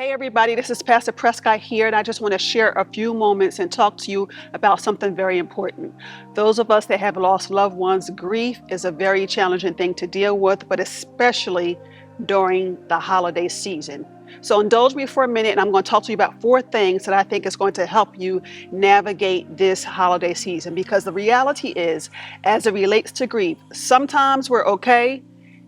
Hey everybody, this is Pastor Prescott here, and I just want to share a few moments and talk to you about something very important. Those of us that have lost loved ones, grief is a very challenging thing to deal with, but especially during the holiday season. So indulge me for a minute, and I'm going to talk to you about 4 things that I think is going to help you navigate this holiday season. Because the reality is, as it relates to grief, sometimes we're okay,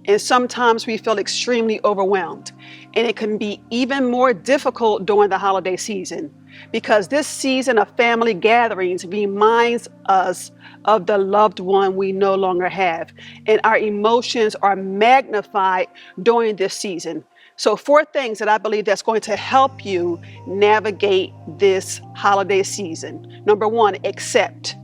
and sometimes we feel extremely overwhelmed. And it can be even more difficult during the holiday season because this season of family gatherings reminds us of the loved one we no longer have. And our emotions are magnified during this season. So 4 things that I believe that's going to help you navigate this holiday season. Number 1, accept.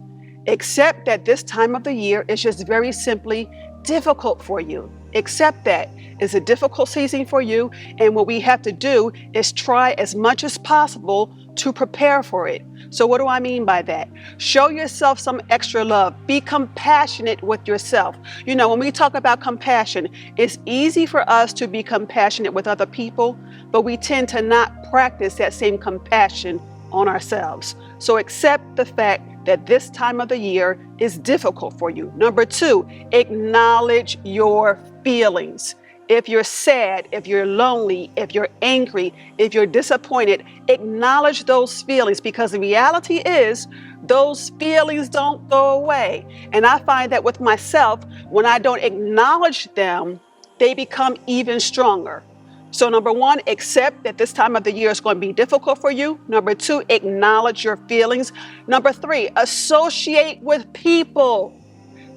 Accept that this time of the year is just very simply difficult for you. Accept that it's a difficult season for you, and what we have to do is try as much as possible to prepare for it. So what do I mean by that? Show yourself some extra love. Be compassionate with yourself. You know, when we talk about compassion, it's easy for us to be compassionate with other people, but we tend to not practice that same compassion on ourselves. So accept the fact that this time of the year is difficult for you. Number 2, acknowledge your feelings. If you're sad, if you're lonely, if you're angry, if you're disappointed, acknowledge those feelings, because the reality is those feelings don't go away. And I find that with myself, when I don't acknowledge them, they become even stronger. So number 1, accept that this time of the year is going to be difficult for you. Number 2, acknowledge your feelings. Number 3, associate with people.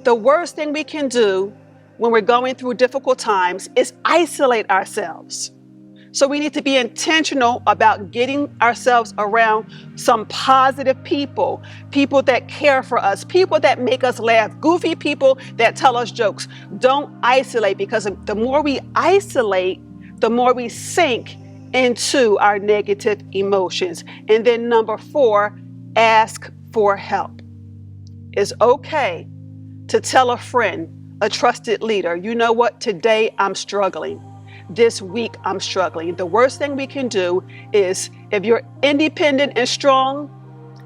The worst thing we can do when we're going through difficult times is isolate ourselves. So we need to be intentional about getting ourselves around some positive people, people that care for us, people that make us laugh, goofy people that tell us jokes. Don't isolate, because the more we isolate, the more we sink into our negative emotions. And then number 4, ask for help. It's okay to tell a friend, a trusted leader, you know what, today I'm struggling. This week I'm struggling. The worst thing we can do is, if you're independent and strong,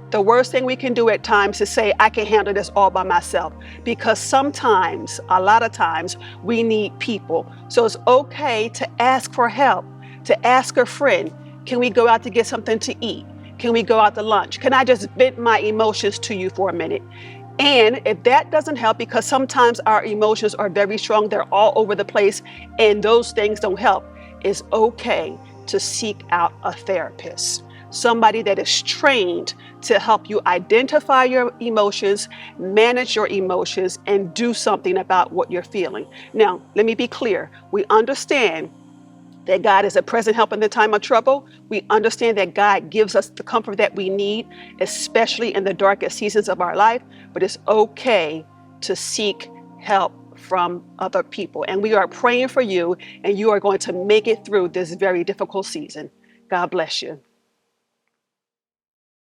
the worst thing we can do at times is say, I can handle this all by myself, because sometimes, a lot of times, we need people. So it's okay to ask for help, to ask a friend, can we go out to get something to eat? Can we go out to lunch? Can I just vent my emotions to you for a minute? And if that doesn't help, because sometimes our emotions are very strong, they're all over the place, and those things don't help, it's okay to seek out a therapist. Somebody that is trained to help you identify your emotions, manage your emotions, and do something about what you're feeling. Now, let me be clear. We understand that God is a present help in the time of trouble. We understand that God gives us the comfort that we need, especially in the darkest seasons of our life. But it's okay to seek help from other people. And we are praying for you, and you are going to make it through this very difficult season. God bless you.